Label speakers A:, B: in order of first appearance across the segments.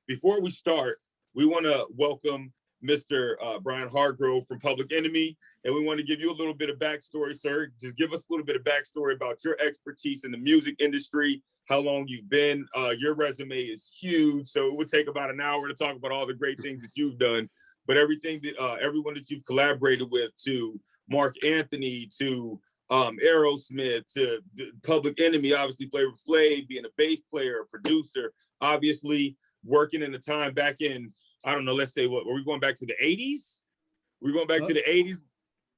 A: before we start, we want to welcome Mr. Brian Hardgroove from Public Enemy, and we want to give you a little bit of backstory, sir. Just give us a little bit of backstory about your expertise in the music industry, how long you've been. Your resume is huge, so it would take about an hour to talk about all the great things that you've done. But everything that everyone that you've collaborated with, to Mark Anthony, to Aerosmith, to Public Enemy, obviously Flavor Flav, being a bass player, a producer, obviously working in the time back in, I don't know, let's say what, were we going back to the 80s? We're going back to the 80s?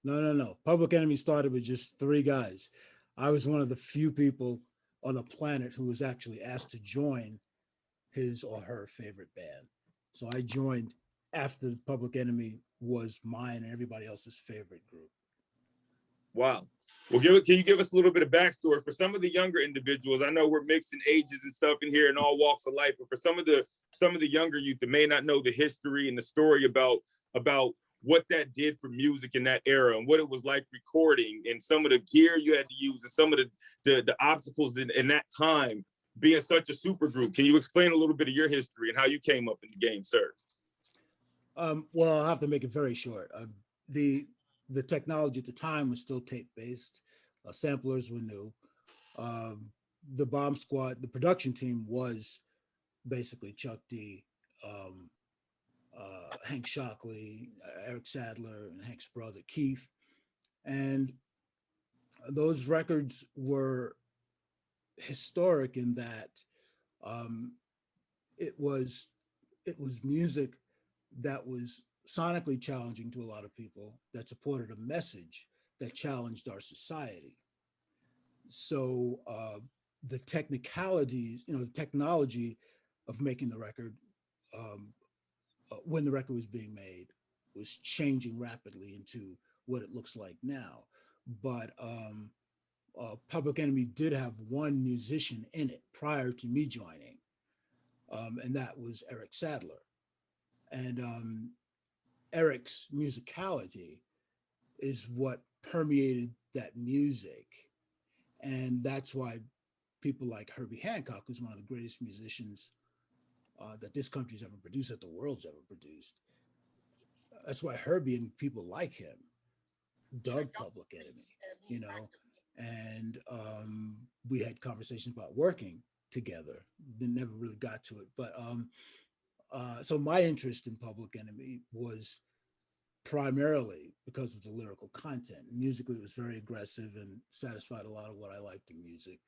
B: No. Public Enemy started with just three guys. I was one of the few people on the planet who was actually asked to join his or her favorite band. So I joined after Public Enemy was mine and everybody else's favorite group.
A: Wow. Well, can you give us a little bit of backstory for some of the younger individuals? I know we're mixing ages and stuff in here in all walks of life, but for some of the younger youth that may not know the history and the story about what that did for music in that era and what it was like recording and some of the gear you had to use and some of the obstacles in that time being such a super group. Can you explain a little bit of your history and how you came up in the game, sir?
B: Well, I'll have to make it very short. The technology at the time was still tape based. Samplers were new. The Bomb Squad, the production team was basically Chuck D, Hank Shockley, Eric Sadler, and Hank's brother Keith. And those records were historic in that it was music that was sonically challenging to a lot of people, that supported a message that challenged our society. So the technicalities, the technology of making the record, when the record was being made, was changing rapidly into what it looks like now. But Public Enemy did have one musician in it prior to me joining, and that was Eric Sadler. And Eric's musicality is what permeated that music. And that's why people like Herbie Hancock, who's one of the greatest musicians that this country's ever produced, that the world's ever produced. That's why Herbie and people like him dug Public Enemy, and we had conversations about working together. They never really got to it. But so my interest in Public Enemy was primarily because of the lyrical content. Musically, it was very aggressive and satisfied a lot of what I liked in music.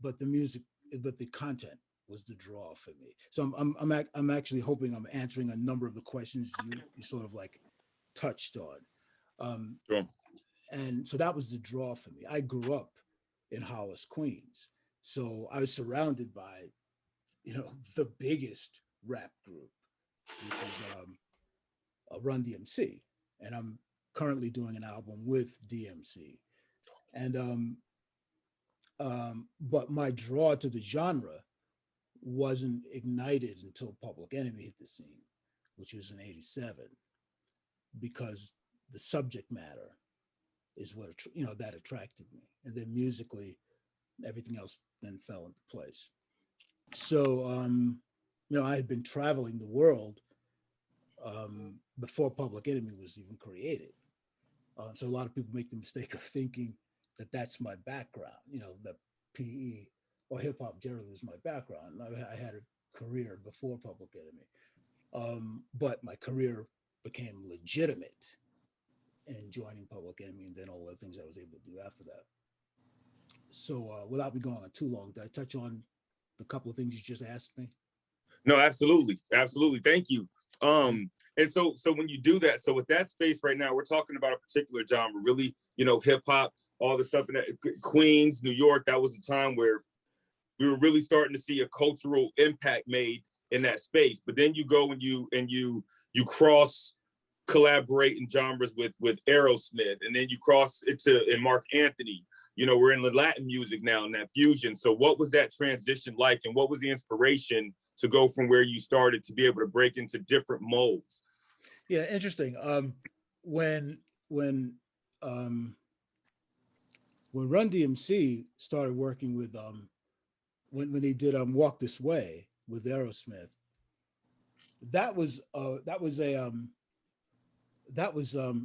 B: But the content was the draw for me. So I'm actually hoping I'm answering a number of the questions you sort of like touched on.
A: Sure.
B: And so that was the draw for me. I grew up in Hollis, Queens, so I was surrounded by, the biggest rap group, which is Run DMC, and I'm currently doing an album with DMC. And but my draw to the genre wasn't ignited until Public Enemy hit the scene, which was in '87, because the subject matter is what that attracted me, and then musically, everything else then fell into place. So I had been traveling the world before Public Enemy was even created. So a lot of people make the mistake of thinking that that's my background, that PE or hip hop generally was my background. I had a career before Public Enemy, but my career became legitimate in joining Public Enemy, and then all the things I was able to do after that. So without me going on too long, did I touch on the couple of things you just asked me?
A: No, absolutely. Thank you. And so when you do that, so with that space right now, we're talking about a particular genre, really, hip hop, all the stuff in that, Queens, New York. That was a time where we were really starting to see a cultural impact made in that space. But then you go and you cross collaborate in genres with Aerosmith, and then you cross it in Mark Anthony. We're in the Latin music now in that fusion. So what was that transition like, and what was the inspiration to go from where you started to be able to break into different molds?
B: Yeah, interesting. When Run DMC started working with when they did Walk This Way, with Aerosmith, that was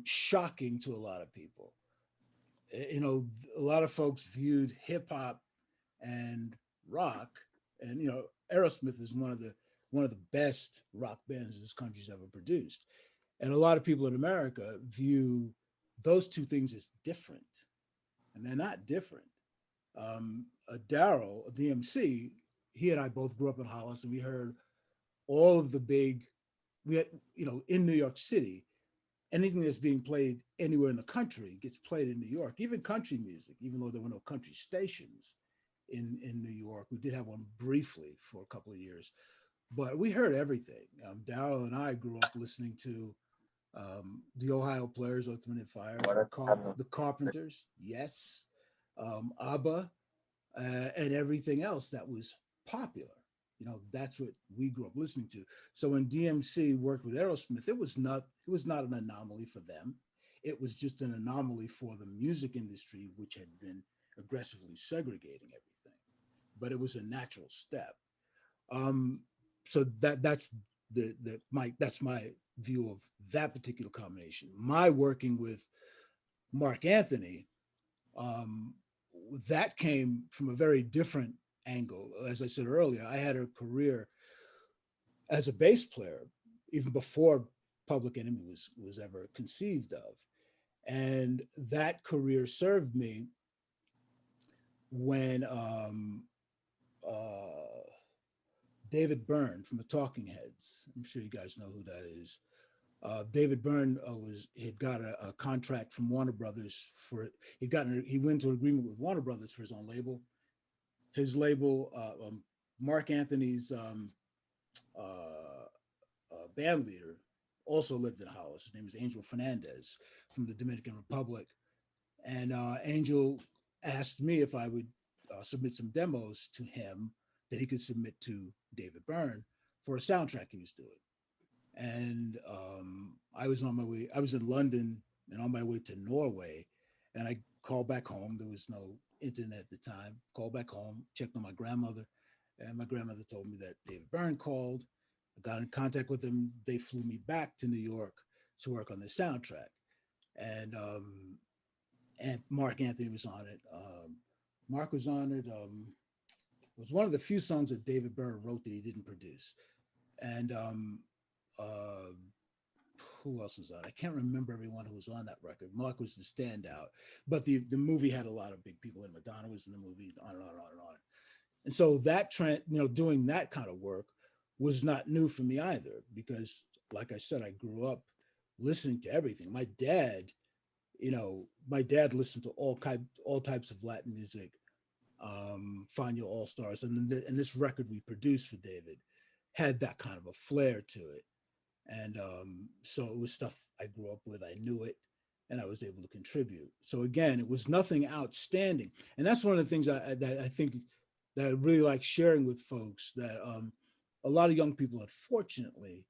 B: shocking to a lot of people. You know, a lot of folks viewed hip hop and rock, and you know, Aerosmith is one of the best rock bands this country's ever produced. And a lot of people in America view those two things as different, and they're not different. Daryl, DMC, he and I both grew up in Hollis, and we heard all of the big, we had, you know, in New York City, anything that's being played anywhere in the country gets played in New York, even country music, even though there were no country stations in New York. We did have one briefly for a couple of years, but we heard everything. Daryl and I grew up listening to the Ohio Players, Earth, Wind and Fire, the Carpenters, yes, ABBA, and everything else that was popular. You know, that's what we grew up listening to. So when DMC worked with Aerosmith, it was not an anomaly for them. It was just an anomaly for the music industry, which had been aggressively segregating everything. But it was a natural step. Um, so that's that's my view of that particular combination. My working with Mark Anthony, um, that came from a very different angle. As I said earlier, I had a career as a bass player even before Public Enemy was ever conceived of, and that career served me when uh, David Byrne from the Talking Heads. I'm sure you guys know who that is. David Byrne had got a contract from Warner Brothers for he went into an agreement with Warner Brothers for his own label. His label, Mark Anthony's band leader, also lived in Hollis. His name is Angel Fernandez from the Dominican Republic, and Angel asked me if I would submit some demos to him that he could submit to David Byrne for a soundtrack he was doing. And I was on my way. I was in London and on my way to Norway, and I called back home. There was no internet at the time. Called back home, checked on my grandmother, and my grandmother told me that David Byrne called. I got in contact with them. They flew me back to New York to work on the soundtrack, and Mark Anthony was on it. Mark was on it. It was one of the few songs that David Byrne wrote that he didn't produce, and uh, who else was on? I can't remember everyone who was on that record. Mark was the standout, but the movie had a lot of big people in. Madonna was in the movie, on and on and on and on. And so that trend, you know, doing that kind of work was not new for me either, because, like I said, I grew up listening to everything. My dad listened to all types of Latin music, Fania All Stars, and this record we produced for David had that kind of a flair to it. And so it was stuff I grew up with. I knew it, and I was able to contribute. So again, it was nothing outstanding, and that's one of the things that I think that I really like sharing with folks. That a lot of young people, unfortunately,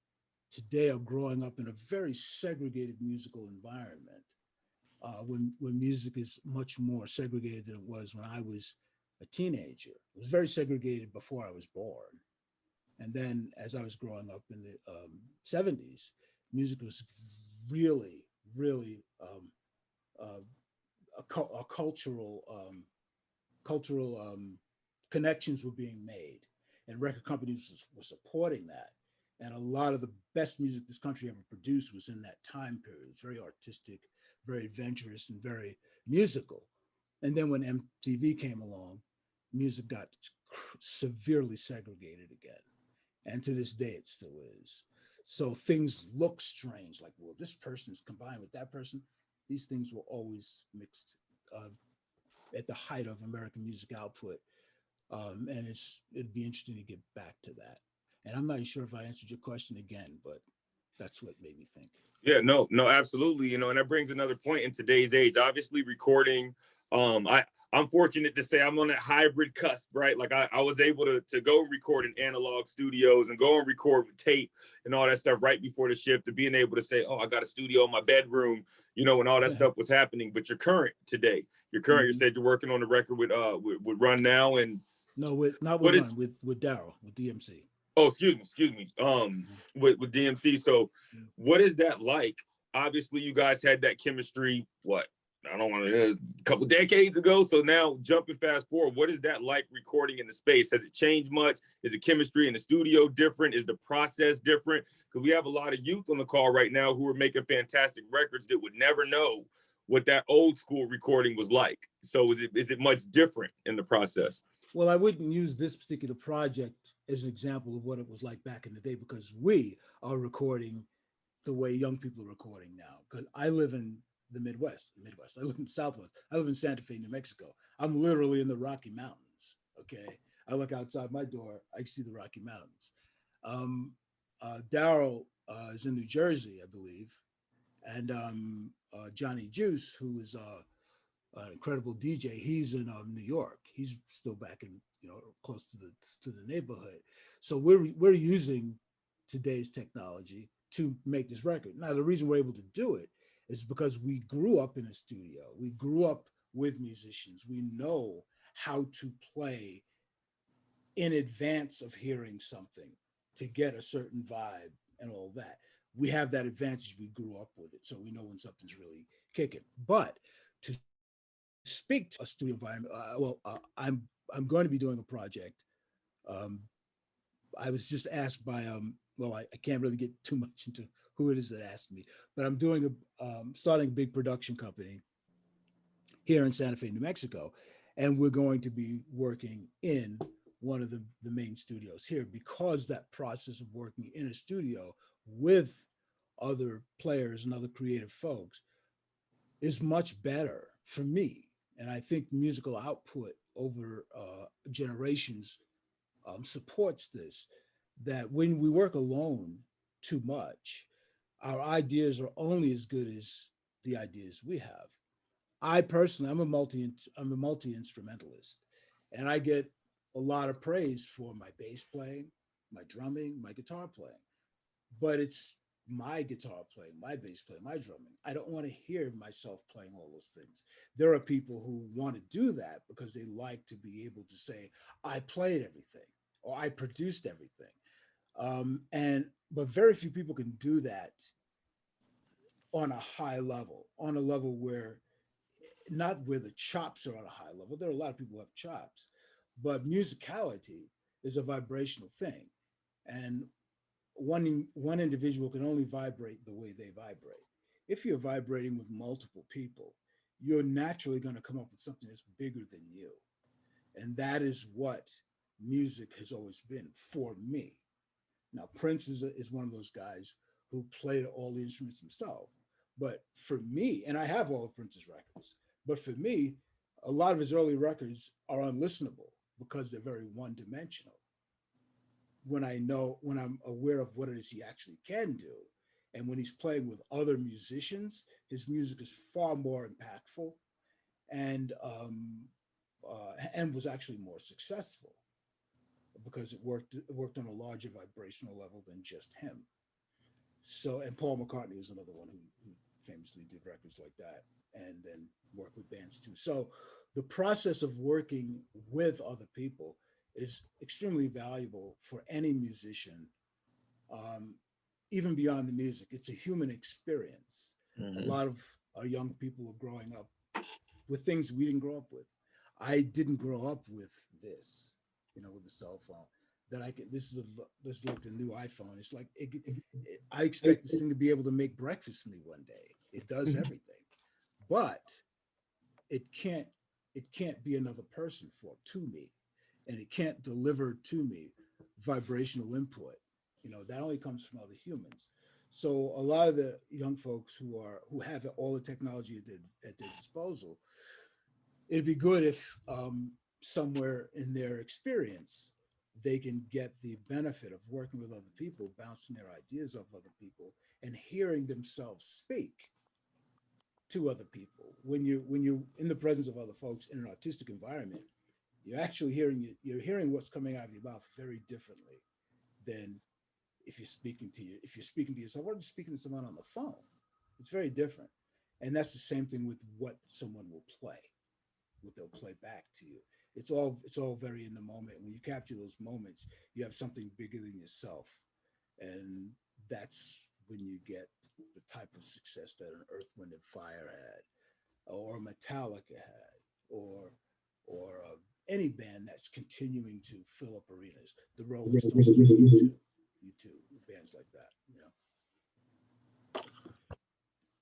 B: today are growing up in a very segregated musical environment. When music is much more segregated than it was when I was a teenager. It was very segregated before I was born. And then as I was growing up in the 70s, music was really, really uh, a cultural connections were being made, and record companies were supporting that. And a lot of the best music this country ever produced was in that time period. It was very artistic, very adventurous, and very musical. And then when MTV came along, music got severely segregated again. And to this day, it still is. So things look strange, like, well, this person is combined with that person. These things were always mixed uh, at the height of American music output. And it'd be interesting to get back to that. And I'm not sure if I answered your question again, but that's what made me think.
A: Yeah, no, no, absolutely. And that brings another point in today's age. Obviously, recording. I'm fortunate to say I'm on that hybrid cusp, right? Like I was able to go record in analog studios and go and record with tape and all that stuff right before the shift, to being able to say, oh, I got a studio in my bedroom, when all that stuff was happening. But you're current today. You're current. Mm-hmm. You said you're working on the record with Run Now, and
B: no, not with Run, with Daryl, with DMC.
A: Oh, excuse me. With DMC. So,
B: Mhm.
A: what is that like? Obviously, you guys had that chemistry. What? I don't want to a couple decades ago. So now, jumping fast forward, what is that like recording in the space? Has it changed much? Is the chemistry in the studio different? Is the process different? Because we have a lot of youth on the call right now who are making fantastic records that would never know what that old school recording was like. So, is it much different in the process?
B: Well, I wouldn't use this particular project as an example of what it was like back in the day because we are recording the way young people are recording now. Because I live in the Midwest. I live in Southwest. I live in Santa Fe, New Mexico. I'm literally in the Rocky Mountains. Okay, I look outside my door, I see the Rocky Mountains. Um, Daryl is in New Jersey, I believe, and Johnny Juice, who is an incredible DJ. He's in New York. He's still back in close to the neighborhood. So we're using today's technology to make this record. Now the reason we're able to do it is because we grew up in a studio. We grew up with musicians. We know how to play in advance of hearing something to get a certain vibe and all that. We have that advantage. We grew up with it, so we know when something's really kicking. But to speak to a studio environment, I'm going to be doing a project. Um, I was just asked by I can't really get too much into who it is that asked me, but I'm doing starting a big production company here in Santa Fe, New Mexico, and we're going to be working in one of the main studios here because that process of working in a studio with other players and other creative folks is much better for me. And I think musical output over generations supports this, that when we work alone too much, our ideas are only as good as the ideas we have. I personally, I'm a multi instrumentalist, and I get a lot of praise for my bass playing, my drumming, my guitar playing. But it's my guitar playing, my bass playing, my drumming. I don't want to hear myself playing all those things. There are people who want to do that because they like to be able to say, "I played everything" or "I produced everything." And but very few people can do that on a high level, on a level where not where the chops are on a high level. There are a lot of people who have chops, but musicality is a vibrational thing, and one individual can only vibrate the way they vibrate. If you're vibrating with multiple people, you're naturally going to come up with something that's bigger than you, and that is what music has always been for me. Now, Prince is one of those guys who played all the instruments himself. But for me, and I have all of Prince's records, but for me, a lot of his early records are unlistenable because they're very one dimensional. When I'm aware of what it is he actually can do, and when he's playing with other musicians, his music is far more impactful and was actually more successful because it worked on a larger vibrational level than just him. So, and Paul McCartney was another one who famously did records like that and then worked with bands too. So the process of working with other people is extremely valuable for any musician, um, even beyond the music. It's a human experience. A
A: Mm-hmm.
B: lot of our young people are growing up with things we didn't grow up with. I didn't grow up with this, with the cell phone. That I could. This is like the new iPhone. It's like I expect this thing to be able to make breakfast for me one day. It does everything, but it can't. It can't be another person for to me, and it can't deliver to me vibrational input. That only comes from other humans. So a lot of the young folks who have all the technology at their disposal, it'd be good if somewhere in their experience they can get the benefit of working with other people, bouncing their ideas off other people, and hearing themselves speak to other people. When you're in the presence of other folks in an artistic environment, you're hearing what's coming out of your mouth very differently than if you're speaking to yourself or you're speaking to someone on the phone. It's very different, and that's the same thing with what someone will play, what they'll play back to you. it's all very in the moment. When you capture those moments, you have something bigger than yourself, and that's when you get the type of success that an Earth, Wind, and Fire had, or Metallica had, or any band that's continuing to fill up arenas. The Rolling Stones did too.